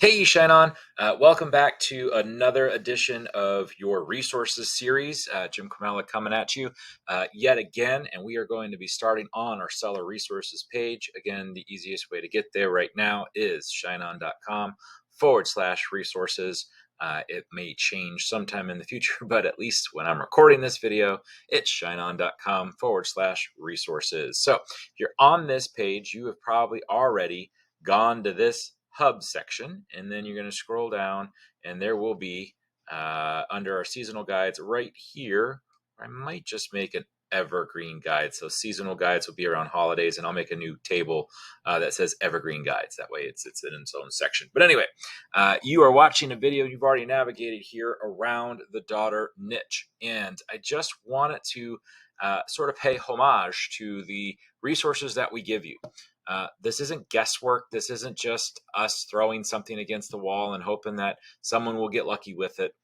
Hey, ShineOn. Welcome back to another edition of your resources series. Jim Kamala coming at you yet again, and we are going to be starting on our seller resources page. Again, the easiest way to get there right now is shineon.com/resources. It may change sometime in the future, but at least when I'm recording this video, it's shineon.com/resources. So if you're on this page, you have probably already gone to this hub section, and then you're going to scroll down, and there will be under our seasonal guides right here. I might just make an evergreen guide. So seasonal guides will be around holidays, and I'll make a new table that says evergreen guides. That way it's in its own section. But anyway, you are watching a video. You've already navigated here around the daughter niche, and I just wanted to sort of pay homage to the resources that we give you. This isn't guesswork. This isn't just us throwing something against the wall and hoping that someone will get lucky with it.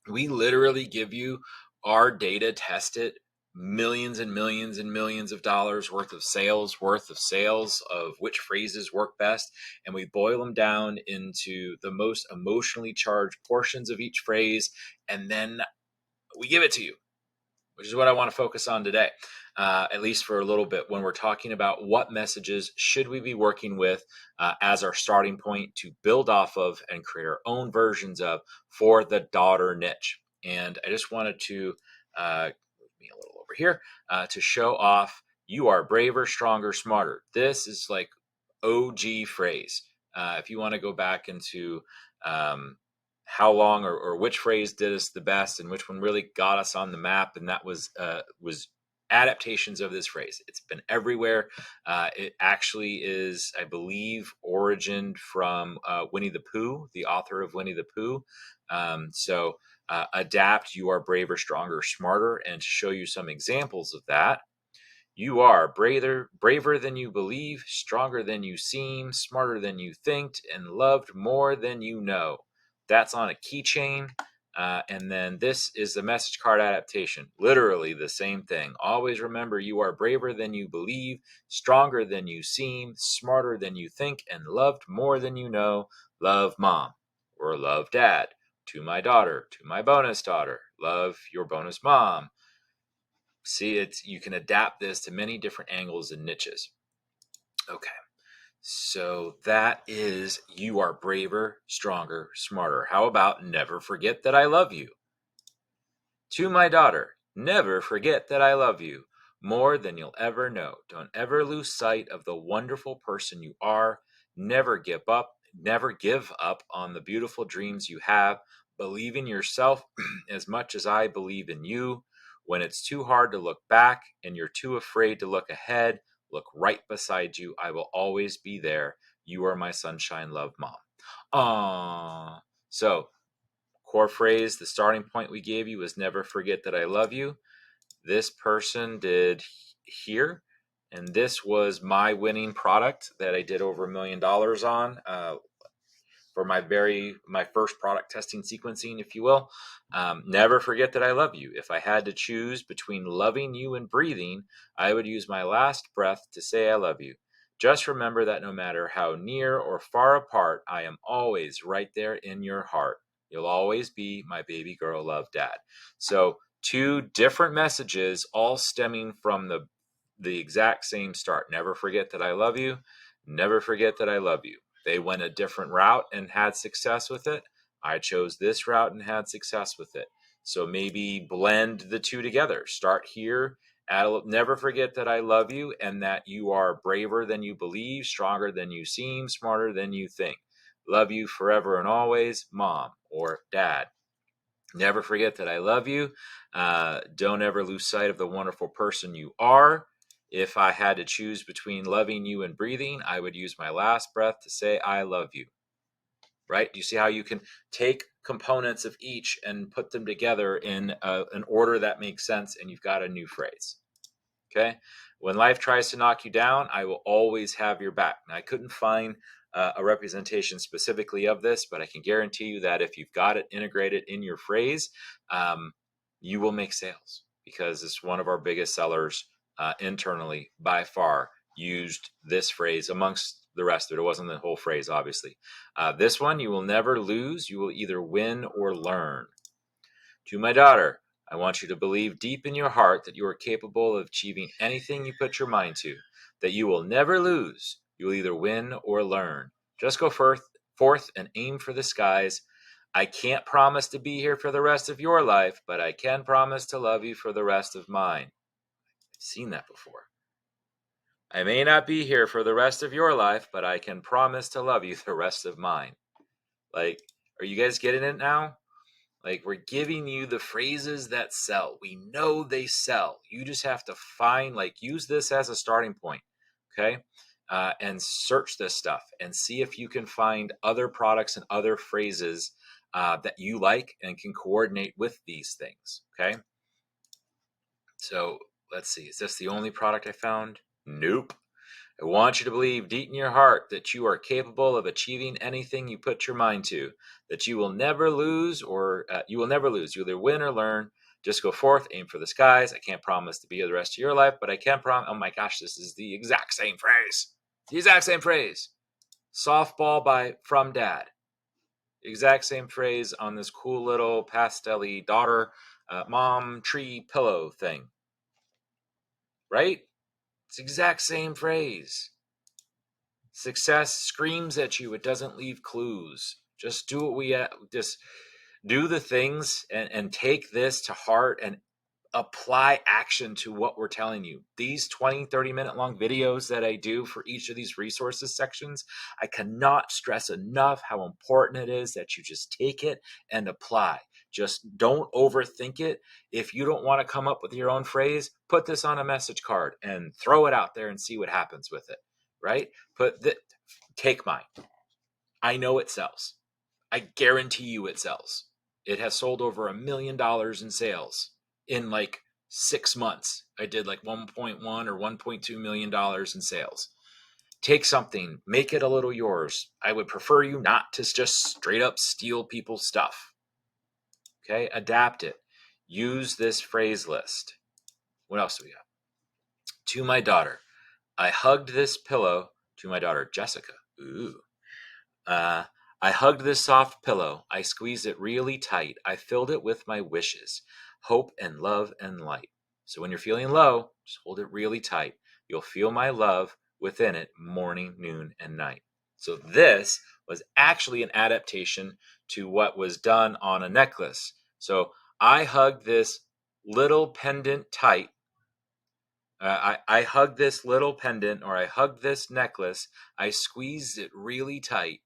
We literally give you our data tested, millions and millions and millions of dollars worth of sales of which phrases work best. And we boil them down into the most emotionally charged portions of each phrase. And then we give it to you, which is what I want to focus on today, at least for a little bit, when we're talking about what messages should we be working with as our starting point to build off of and create our own versions of for the daughter niche. And I just wanted to move me a little over here to show off: you are braver, stronger, smarter. This is like OG phrase. If you want to go back into how long or which phrase did us the best and which one really got us on the map, and that was adaptations of this phrase. It's been everywhere. It actually is, I believe, origined from Winnie the Pooh, the author of Winnie the Pooh. So adapt: you are braver, stronger, smarter. And to show you some examples of that: you are braver than you believe, stronger than you seem, smarter than you think, and loved more than you know. That's on a keychain. And then this is the message card adaptation. Literally the same thing. Always remember: you are braver than you believe, stronger than you seem, smarter than you think, and loved more than you know. Love mom, or love dad. To my daughter, to my bonus daughter. Love your bonus mom. See, you can adapt this to many different angles and niches. Okay. So that is: you are braver, stronger, smarter. How about never forget that I love you? To my daughter, never forget that I love you more than you'll ever know. Don't ever lose sight of the wonderful person you are. Never give up on the beautiful dreams you have. Believe in yourself as much as I believe in you. When it's too hard to look back and you're too afraid to look ahead, look right beside you. I will always be there. You are my sunshine, love, mom. Aww. So, core phrase, the starting point we gave you was never forget that I love you. This person did here, and this was my winning product that I did over $1 million on for my first product testing sequencing, if you will. Never forget that I love you. If I had to choose between loving you and breathing, I would use my last breath to say I love you. Just remember that no matter how near or far apart, I am always right there in your heart. You'll always be my baby girl, love, dad. So 2 different messages, all stemming from the exact same start. Never forget that I love you. Never forget that I love you. They went a different route and had success with it. I chose this route and had success with it. So maybe blend the 2 together. Start here. Never forget that I love you and that you are braver than you believe, stronger than you seem, smarter than you think. Love you forever and always, mom or dad. Never forget that I love you. Don't ever lose sight of the wonderful person you are. If I had to choose between loving you and breathing, I would use my last breath to say I love you. Right? Do you see how you can take components of each and put them together in an order that makes sense, and you've got a new phrase? Okay? When life tries to knock you down, I will always have your back. Now, I couldn't find a representation specifically of this, but I can guarantee you that if you've got it integrated in your phrase, you will make sales, because it's one of our biggest sellers internally by far. Used this phrase amongst the rest of it. It wasn't the whole phrase, obviously. This one, you will never lose. You will either win or learn. To my daughter, I want you to believe deep in your heart that you are capable of achieving anything you put your mind to, that you will never lose. You will either win or learn. Just go forth and aim for the skies. I can't promise to be here for the rest of your life, but I can promise to love you for the rest of mine. I've seen that before. I may not be here for the rest of your life, but I can promise to love you the rest of mine. Like, are you guys getting it now? Like, we're giving you the phrases that sell. We know they sell. You just have to use this as a starting point, okay? And search this stuff and see if you can find other products and other phrases that you like and can coordinate with these things, okay? So let's see. Is this the only product I found? Nope. I want you to believe deep in your heart that you are capable of achieving anything you put your mind to, that you will never lose you will never lose. You either win or learn. Just go forth, aim for the skies. I can't promise to be here the rest of your life, but I can promise. Oh my gosh, this is the exact same phrase. The exact same phrase. Softball from Dad. Exact same phrase on this cool little pastel-y daughter, mom, tree, pillow thing. Right? It's the exact same phrase. Success screams at you. It doesn't leave clues. Just do what just do the things and take this to heart and apply action to what we're telling you. These 20, 30-minute long videos that I do for each of these resources sections, I cannot stress enough how important it is that you just take it and apply. Just don't overthink it. If you don't want to come up with your own phrase, put this on a message card and throw it out there and see what happens with it, right? Take mine. I know it sells. I guarantee you it sells. It has sold over $1 million in sales in like 6 months. I did like 1.1 or $1.2 million in sales. Take something, make it a little yours. I would prefer you not to just straight up steal people's stuff. Okay, adapt it. Use this phrase list. What else do we got? To my daughter, I hugged this pillow. To my daughter, Jessica. Ooh. I hugged this soft pillow. I squeezed it really tight. I filled it with my wishes, hope and love and light. So when you're feeling low, just hold it really tight. You'll feel my love within it morning, noon, and night. So this was actually an adaptation to what was done on a necklace. So I hugged this little pendant tight. I hugged this little pendant, or I hugged this necklace. I squeezed it really tight.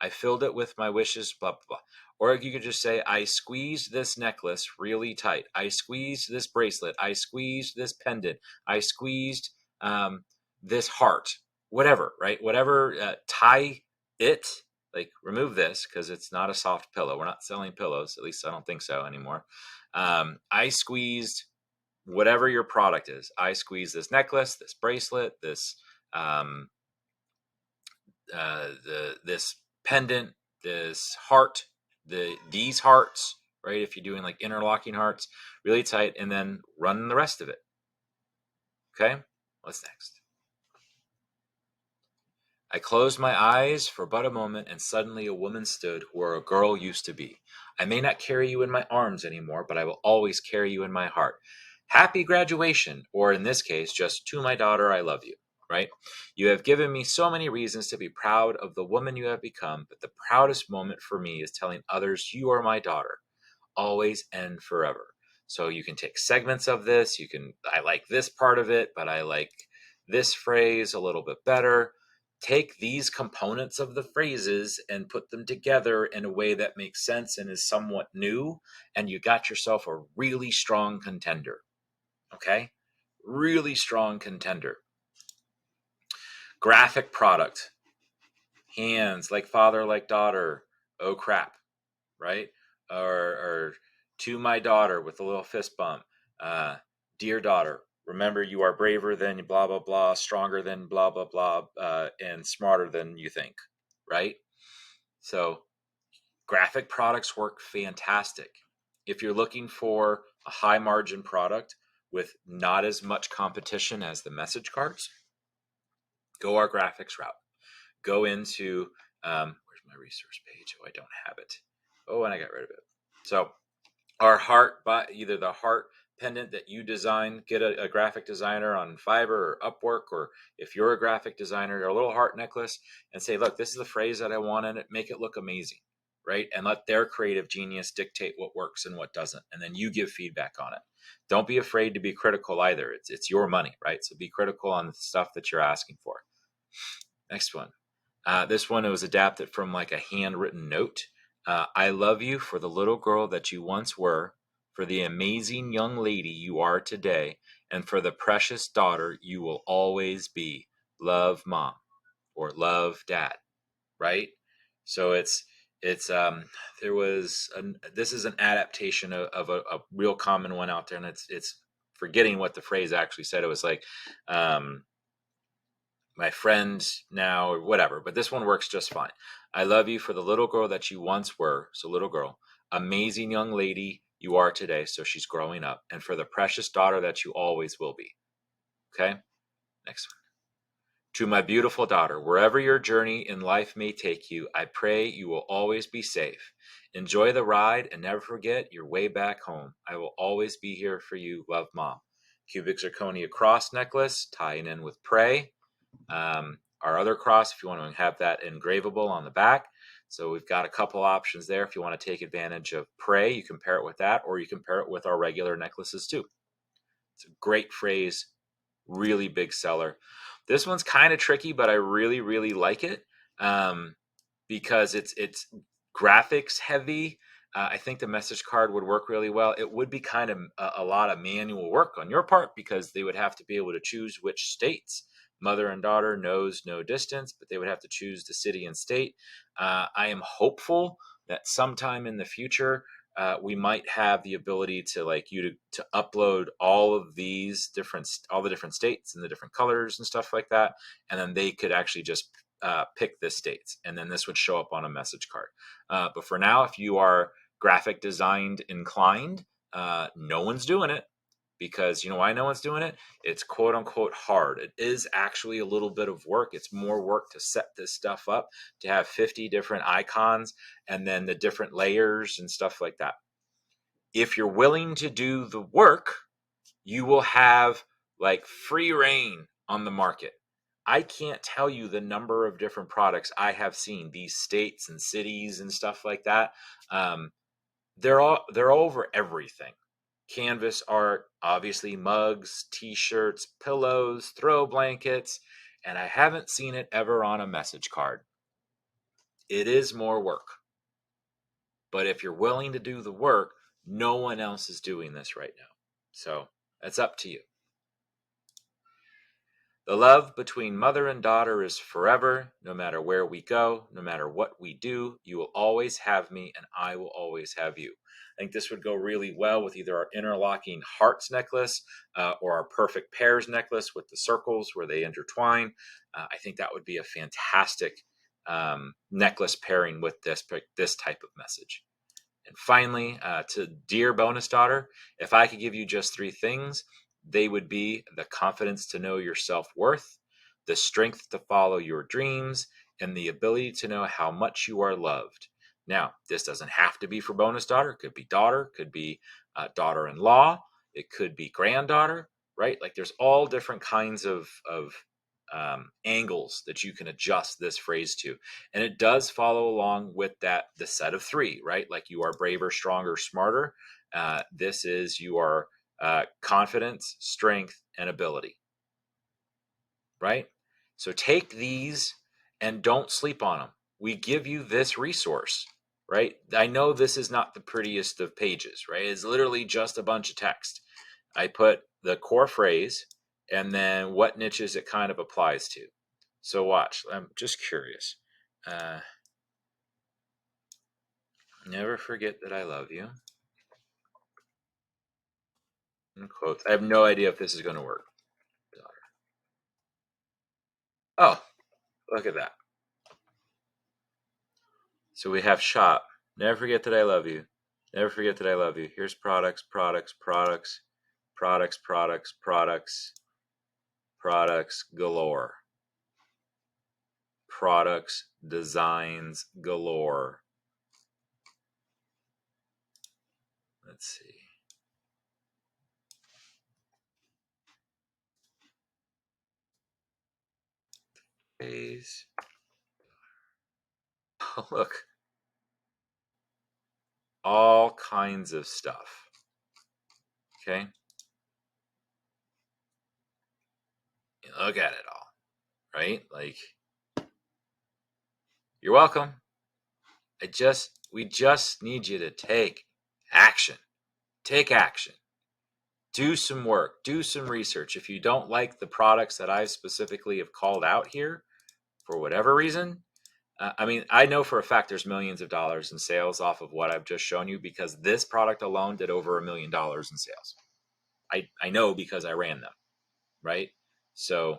I filled it with my wishes, blah, blah, blah. Or you could just say, I squeezed this necklace really tight. I squeezed this bracelet. I squeezed this pendant. I squeezed this heart. Whatever, right? Whatever, tie it. Like, remove this because it's not a soft pillow. We're not selling pillows. At least I don't think so anymore. I squeezed whatever your product is. I squeezed this necklace, this bracelet, this this pendant, this heart, these hearts, right? If you're doing like interlocking hearts, really tight, and then run the rest of it. Okay, what's next? I closed my eyes for but a moment, and suddenly a woman stood where a girl used to be. I may not carry you in my arms anymore, but I will always carry you in my heart. Happy graduation, or in this case, just to my daughter, I love you. Right? You have given me so many reasons to be proud of the woman you have become, but the proudest moment for me is telling others you are my daughter, always and forever. So you can take segments of this. I like this part of it, but I like this phrase a little bit better. Take these components of the phrases and put them together in a way that makes sense and is somewhat new, and you got yourself a really strong contender. Okay? Really strong contender. Graphic product. Hands like father, like daughter. Oh crap, right? Or to my daughter with a little fist bump. Dear daughter, remember you are braver than blah, blah, blah, stronger than blah, blah, blah, and smarter than you think, right? So graphic products work fantastic. If you're looking for a high margin product with not as much competition as the message cards, go our graphics route. go into, where's my resource page? Oh, I don't have it. Oh, and I got rid of it. So our heart, by either the heart pendant that you design, get a graphic designer on Fiverr or Upwork, or if you're a graphic designer, a little heart necklace, and say, look, this is the phrase that I want in it, make it look amazing, right? And let their creative genius dictate what works and what doesn't, and then you give feedback on it. Don't be afraid to be critical either. It's your money, right? So be critical on the stuff that you're asking for. Next one. This one, it was adapted from like a handwritten note. I love you for the little girl that you once were, for the amazing young lady you are today, and for the precious daughter you will always be. Love, Mom, or love, Dad. Right? So it's there was this is an adaptation of a real common one out there, and it's forgetting what the phrase actually said. It was like, my friend now, or whatever, but this one works just fine. I love you for the little girl that you once were, so little girl, amazing young lady you are today, so she's growing up, and for the precious daughter that you always will be. Okay, next one. To my beautiful daughter, wherever your journey in life may take you, I pray you will always be safe. Enjoy the ride and never forget your way back home. I will always be here for you. Love, Mom. Cubic zirconia cross necklace, tying in with pray. Our other cross, if you want to have that engravable on the back. So we've got a couple options there. If you want to take advantage of pray, you can pair it with that, or you can pair it with our regular necklaces too. It's a great phrase, really big seller. This one's kind of tricky, but I really, really like it, because it's graphics heavy. I think the message card would work really well. It would be kind of a lot of manual work on your part, because they would have to be able to choose which states. Mother and daughter knows no distance, but they would have to choose the city and state. I am hopeful that sometime in the future, we might have the ability to to upload all of these all the different states and the different colors and stuff like that, and then they could actually just pick the states, and then this would show up on a message card. But for now, if you are graphic designed inclined, no one's doing it, because you know why no one's doing it? It's quote unquote hard. It is actually a little bit of work. It's more work to set this stuff up, to have 50 different icons and then the different layers and stuff like that. If you're willing to do the work, you will have like free reign on the market. I can't tell you the number of different products I have seen, these states and cities and stuff like that. They're over everything. Canvas art, obviously mugs, t-shirts, pillows, throw blankets, and I haven't seen it ever on a message card. It is more work. But if you're willing to do the work, no one else is doing this right now. So that's up to you. The love between mother and daughter is forever. No matter where we go, no matter what we do, you will always have me and I will always have you. I think this would go really well with either our interlocking hearts necklace, or our perfect pairs necklace with the circles where they intertwine. I think that would be a fantastic necklace pairing with this type of message. And finally, to dear bonus daughter, if I could give you just three things, they would be the confidence to know your self-worth, the strength to follow your dreams, and the ability to know how much you are loved. Now, this doesn't have to be for bonus daughter. It could be daughter, could be daughter-in-law, it could be granddaughter, right? Like there's all different kinds of angles that you can adjust this phrase to, and it does follow along with the set of three, right? Like you are braver, stronger, smarter. This is you are confidence, strength, and ability, right? So take these and don't sleep on them. We give you this resource, right? I know this is not the prettiest of pages, right? It's literally just a bunch of text. I put the core phrase and then what niches it kind of applies to. So watch, I'm just curious. Never forget that I love you. In quotes. I have no idea if this is going to work. Oh, look at that. So we have shop. Never forget that I love you. Never forget that I love you. Here's products, products, products, products, products, products, products galore. products, designs galore. Let's see. Phase. Oh, look. All kinds of stuff. Okay. Look at it all, right? Like, you're welcome. We just need you to take action. Take action. Do some work. Do some research. If you don't like the products that I specifically have called out here, for whatever reason, I mean, I know for a fact there's millions of dollars in sales off of what I've just shown you, because this product alone did over $1 million in sales. I know because I ran them, right? So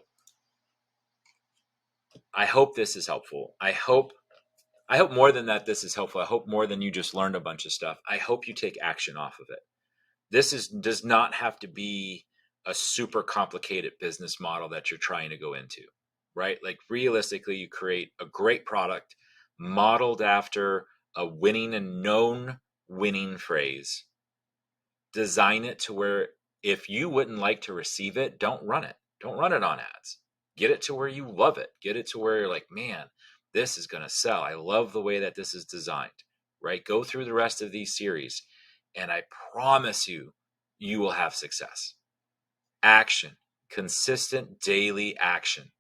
I hope this is helpful. I hope more than that this is helpful. I hope more than you just learned a bunch of stuff. I hope you take action off of it. Does not have to be a super complicated business model that you're trying to go into, right? Like, realistically, you create a great product modeled after a winning and known winning phrase. Design it to where if you wouldn't like to receive it, don't run it. Don't run it on ads. Get it to where you love it. Get it to where you're like, man, this is going to sell. I love the way that this is designed, right? Go through the rest of these series, and I promise you, you will have success. Action, consistent daily action.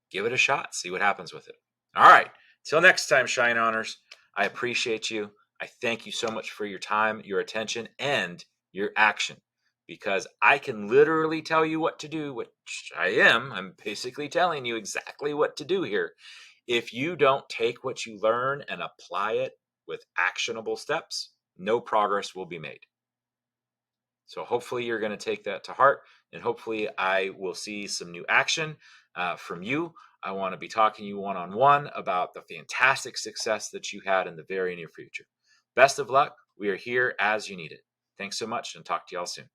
Give it a shot. See what happens with it. All right. Till next time, ShineOners, I appreciate you. I thank you so much for your time, your attention, and your action, because I can literally tell you what to do, which I am. I'm basically telling you exactly what to do here. If you don't take what you learn and apply it with actionable steps, no progress will be made. So hopefully you're going to take that to heart, and hopefully I will see some new action from you. I want to be talking to you one-on-one about the fantastic success that you had in the very near future. Best of luck. We are here as you need it. Thanks so much, and talk to y'all soon.